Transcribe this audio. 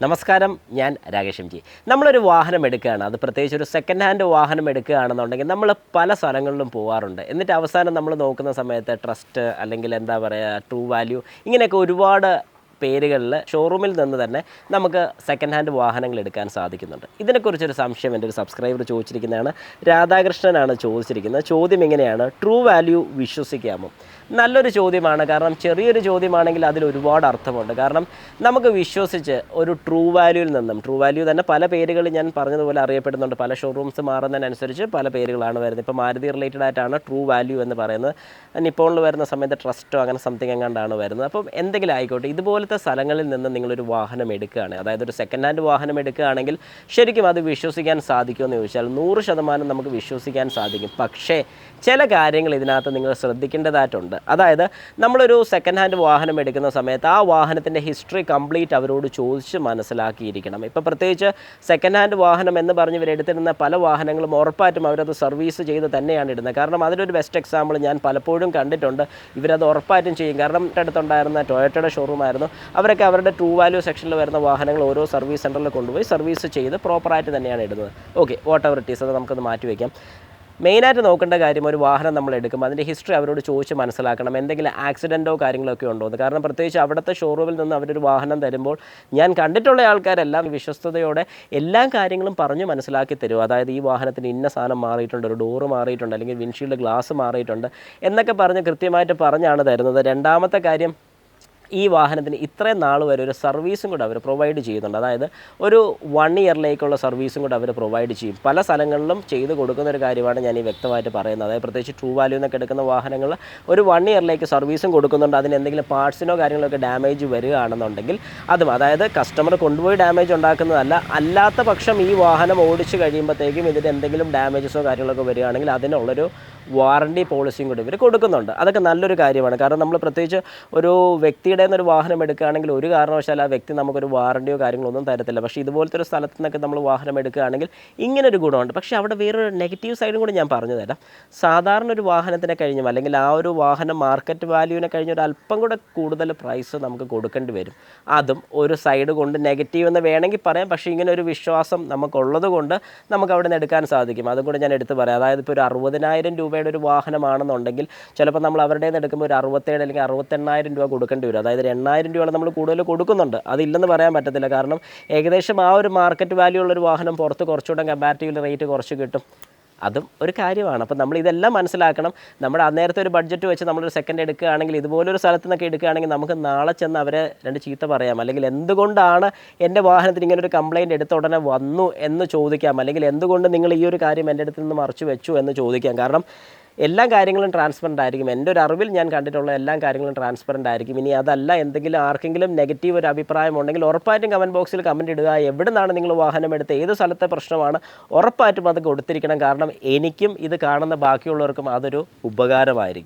നമസ്കാരം, ഞാൻ Rakesh M G. നമ്മളൊരു വാഹനം എടുക്കുകയാണ്, അത് പ്രത്യേകിച്ച് ഒരു സെക്കൻഡ് ഹാൻഡ് വാഹനം എടുക്കുകയാണെന്നുണ്ടെങ്കിൽ നമ്മൾ പല സ്ഥലങ്ങളിലും പോകാറുണ്ട്. എന്നിട്ട് അവസാനം നമ്മൾ നോക്കുന്ന സമയത്ത് ട്രസ്റ്റ് അല്ലെങ്കിൽ എന്താ പറയുക, ട്രൂ വാല്യൂ, ഇങ്ങനെയൊക്കെ ഒരുപാട് പേരുകളിൽ ഷോറൂമിൽ നിന്ന് തന്നെ നമുക്ക് സെക്കൻഡ് ഹാൻഡ് വാഹനങ്ങൾ എടുക്കാൻ സാധിക്കുന്നുണ്ട്. ഇതിനെക്കുറിച്ചൊരു സംശയം എൻ്റെ ഒരു സബ്സ്ക്രൈബർ ചോദിച്ചിരിക്കുന്നതാണ്. രാധാകൃഷ്ണനാണ് ചോദിച്ചിരിക്കുന്നത്. ചോദ്യം എങ്ങനെയാണ്, ട്രൂ വാല്യൂ വിശ്വസിക്കാമോ? നല്ലൊരു ചോദ്യമാണ്. കാരണം ചെറിയൊരു ചോദ്യമാണെങ്കിൽ അതിൽ ഒരുപാട് അർത്ഥമുണ്ട്. കാരണം നമുക്ക് വിശ്വസിച്ച് ഒരു ട്രൂ വാല്യൂവിൽ നിന്നും, ട്രൂ വാല്യൂ തന്നെ പല പേരുകൾ ഞാൻ പറഞ്ഞതുപോലെ അറിയപ്പെടുന്നുണ്ട്. പല ഷോറൂംസ് മാറുന്നതിനനുസരിച്ച് പല പേരുകളാണ് വരുന്നത്. ഇപ്പോൾ മാരുതി റിലേറ്റഡ് ആയിട്ടാണ് ട്രൂ വാല്യൂ എന്ന് പറയുന്നത്. നിപ്പോണിൽ വരുന്ന സമയത്ത് ട്രസ്റ്റോ അങ്ങനെ സംതിങ് എങ്ങാണ്ടാണ് വരുന്നത്. അപ്പം എന്തെങ്കിലും ആയിക്കോട്ടെ, ഇതുപോലത്തെ സ്ഥലങ്ങളിൽ നിന്ന് നിങ്ങളൊരു വാഹനം എടുക്കുകയാണ്, അതായത് ഒരു സെക്കൻഡ് ഹാൻഡ് വാഹനം എടുക്കുകയാണെങ്കിൽ ശരിക്കും അത് വിശ്വസിക്കാൻ സാധിക്കുമെന്ന് ചോദിച്ചാൽ 100% നമുക്ക് വിശ്വസിക്കാൻ സാധിക്കും. പക്ഷേ ചില കാര്യങ്ങൾ ഇതിനകത്ത് നിങ്ങൾ ശ്രദ്ധിക്കേണ്ടതായിട്ടുണ്ട്. അതായത് നമ്മളൊരു സെക്കൻഡ് ഹാൻഡ് വാഹനം എടുക്കുന്ന സമയത്ത് ആ വാഹനത്തിൻ്റെ ഹിസ്റ്ററി കംപ്ലീറ്റ് അവരോട് ചോദിച്ച് മനസ്സിലാക്കിയിരിക്കണം. ഇപ്പോൾ പ്രത്യേകിച്ച് സെക്കൻഡ് ഹാൻഡ് വാഹനം എന്ന് പറഞ്ഞ് ഇവരെടുത്തിരുന്ന പല വാഹനങ്ങളും ഉറപ്പായിട്ടും അവരത് സർവീസ് ചെയ്ത് തന്നെയാണ് ഇടുന്നത്. കാരണം അതിനൊരു ബെസ്റ്റ് എക്സാമ്പിൾ ഞാൻ പലപ്പോഴും കണ്ടിട്ടുണ്ട്. ഇവരത് ഉറപ്പായിട്ടും ചെയ്യും. കാരണം അടുത്തുണ്ടായിരുന്ന ടൊയോട്ടയുടെ ഷോറൂമായിരുന്നു. അവരൊക്കെ അവരുടെ ട്രൂ വാല്യൂ സെക്ഷനിൽ വരുന്ന വാഹനങ്ങൾ ഓരോ സർവീസ് സെൻറ്ററിൽ കൊണ്ടുപോയി സർവീസ് ചെയ്ത് പ്രോപ്പറായിട്ട് തന്നെയാണ് ഇടുന്നത്. Okay, what ever it is, അത് നമുക്കത് മാറ്റി വയ്ക്കാം. മെയിനായിട്ട് നോക്കേണ്ട കാര്യം, ഒരു വാഹനം നമ്മൾ എടുക്കുമ്പോൾ അതിൻ്റെ ഹിസ്റ്ററി അവരോട് ചോദിച്ച് മനസ്സിലാക്കണം. എന്തെങ്കിലും ആക്സിഡൻറ്റോ കാര്യങ്ങളൊക്കെ ഉണ്ടോ എന്ന്. കാരണം പ്രത്യേകിച്ച് അവിടുത്തെ ഷോറൂമിൽ നിന്ന് അവരൊരു വാഹനം തരുമ്പോൾ ഞാൻ കണ്ടിട്ടുള്ള ആൾക്കാരെല്ലാം വിശ്വസ്തയോടെ എല്ലാ കാര്യങ്ങളും പറഞ്ഞ് മനസ്സിലാക്കി തരും. അതായത് ഈ വാഹനത്തിന് ഇന്ന സാധനം മാറിയിട്ടുണ്ട്, ഒരു ഡോറ് മാറിയിട്ടുണ്ട്, അല്ലെങ്കിൽ വിൻഷീൽഡ് ഗ്ലാസ് മാറിയിട്ടുണ്ട് എന്നൊക്കെ പറഞ്ഞ് കൃത്യമായിട്ട് പറഞ്ഞാണ് തരുന്നത്. രണ്ടാമത്തെ കാര്യം, ഈ വാഹനത്തിന് ഇത്രയും നാൾ വരെ ഒരു സർവീസും കൂടെ അവർ പ്രൊവൈഡ് ചെയ്യുന്നുണ്ട്. അതായത് ഒരു 1 ഇയറിലേക്കുള്ള സർവീസും കൂടെ അവർ പ്രൊവൈഡ് ചെയ്യും. പല സ്ഥലങ്ങളിലും ചെയ്ത് കൊടുക്കുന്ന ഒരു കാര്യമാണ് ഞാൻ ഈ വ്യക്തമായിട്ട് പറയുന്നത്. അതായത് പ്രത്യേകിച്ച് ട്രൂ വാല്യൂ എന്നൊക്കെ എടുക്കുന്ന വാഹനങ്ങൾ ഒരു 1 ഇയറിലേക്ക് സർവീസും കൊടുക്കുന്നുണ്ട്. അതിന് എന്തെങ്കിലും പാർട്സിനോ കാര്യങ്ങളൊക്കെ ഡാമേജ് വരികയാണെന്നുണ്ടെങ്കിൽ അതും, അതായത് കസ്റ്റമർ കൊണ്ടുപോയി ഡാമേജ് ഉണ്ടാക്കുന്നതല്ല, അല്ലാത്ത പക്ഷം ഈ വാഹനം ഓടിച്ച് കഴിയുമ്പോഴത്തേക്കും ഇതിന് എന്തെങ്കിലും ഡാമേജസോ കാര്യങ്ങളൊക്കെ വരികയാണെങ്കിൽ അതിനുള്ളൊരു വാറണ്ടി പോളിസിയും കൂടി ഇവർ കൊടുക്കുന്നുണ്ട്. അതൊക്കെ നല്ലൊരു കാര്യമാണ്. കാരണം നമ്മൾ പ്രത്യേകിച്ച് ഒരു വ്യക്തിയുടെ ഒരു വാഹനം എടുക്കുകയാണെങ്കിൽ ഒരു കാരണവശാലും ആ വ്യക്തി നമുക്കൊരു വാറണ്ടിയോ കാര്യങ്ങളോ ഒന്നും തരത്തില്ല. പക്ഷേ ഇതുപോലത്തെ ഒരു സ്ഥലത്ത് നിന്നൊക്കെ നമ്മൾ വാഹനം എടുക്കുകയാണെങ്കിൽ ഇങ്ങനൊരു ഗുണമുണ്ട്. പക്ഷേ അവിടെ വേറൊരു നെഗറ്റീവ് സൈഡും കൂടി ഞാൻ പറഞ്ഞു തരാം. സാധാരണ ഒരു വാഹനത്തിനെ കഴിഞ്ഞും അല്ലെങ്കിൽ ആ ഒരു വാഹനം മാർക്കറ്റ് വാല്യൂവിനെ കഴിഞ്ഞ ഒരു അല്പം കൂടെ കൂടുതൽ പ്രൈസ് നമുക്ക് കൊടുക്കേണ്ടി വരും. അതും ഒരു സൈഡ് കൊണ്ട് നെഗറ്റീവ് എന്ന് വേണമെങ്കിൽ പറയാം. പക്ഷേ ഇങ്ങനെ ഒരു വിശ്വാസം നമുക്കുള്ളത് കൊണ്ട് നമുക്ക് അവിടെ നിന്ന് എടുക്കാൻ സാധിക്കും. അതും കൂടെ ഞാൻ എടുത്ത് പറയാം. അതായത് ഇപ്പോൾ ഒരു 60,000 രൂപയുടെ ഒരു വാഹനമാണെന്നുണ്ടെങ്കിൽ ചിലപ്പോൾ നമ്മൾ അവരുടെ നിന്ന് എടുക്കുമ്പോൾ ഒരു 67 അല്ലെങ്കിൽ 68,000 രൂപ കൊടുക്കേണ്ടി വരും. അതായത് 8,000 രൂപയാണ് നമ്മൾ കൂടുതൽ കൊടുക്കുന്നുണ്ട്. അതില്ലെന്ന് പറയാൻ പറ്റത്തില്ല. കാരണം ഏകദേശം ആ ഒരു മാർക്കറ്റ് വാല്യൂ ഉള്ളൊരു വാഹനം പുറത്ത് കുറച്ചുകൂടെ കമ്പാരിറ്റീവ്ലി റേറ്റ് കുറച്ച് കിട്ടും. അതും ഒരു കാര്യമാണ്. അപ്പോൾ നമ്മൾ ഇതെല്ലാം മനസ്സിലാക്കണം. നമ്മുടെ അന്നേരത്തെ ഒരു ബഡ്ജറ്റ് വെച്ച് നമ്മളൊരു സെക്കൻഡ് എടുക്കുകയാണെങ്കിൽ, ഇതുപോലൊരു സ്ഥലത്ത് നിന്നൊക്കെ എടുക്കുകയാണെങ്കിൽ നമുക്ക് നാളെ ചെന്ന് അവരെ 2 ചീത്ത പറയാം. അല്ലെങ്കിൽ എന്തുകൊണ്ടാണ് എൻ്റെ വാഹനത്തിന് ഇങ്ങനൊരു കംപ്ലയിൻറ്റ് എടുത്ത ഉടനെ വന്നു എന്ന് ചോദിക്കാം. അല്ലെങ്കിൽ എന്തുകൊണ്ട് നിങ്ങൾ ഈ ഒരു കാര്യം എൻ്റെ അടുത്ത് നിന്ന് മറച്ചു വെച്ചു എന്ന് ചോദിക്കാം. കാരണം എല്ലാ കാര്യങ്ങളും ട്രാൻസ്പെറൻ്റ് ആയിരിക്കും. എൻ്റെ ഒരു അറിവിൽ ഞാൻ കണ്ടിട്ടുള്ള എല്ലാ കാര്യങ്ങളും ട്രാൻസ്പെറൻ്റ് ആയിരിക്കും. ഇനി അതല്ല, എന്തെങ്കിലും ആർക്കെങ്കിലും നെഗറ്റീവ് ഒരു അഭിപ്രായം ഉണ്ടെങ്കിൽ ഉറപ്പായിട്ടും കമൻറ്റ് ബോക്സിൽ കമൻറ്റ് ഇടുക. എവിടെ നിന്നാണ് നിങ്ങൾ വാഹനം എടുത്ത്, ഏത് സ്ഥലത്തെ പ്രശ്നമാണ്, ഉറപ്പായിട്ടും അത് കൊടുത്തിരിക്കണം. കാരണം എനിക്കും ഇത് കാണുന്ന ബാക്കിയുള്ളവർക്കും അതൊരു ഉപകാരമായിരിക്കും.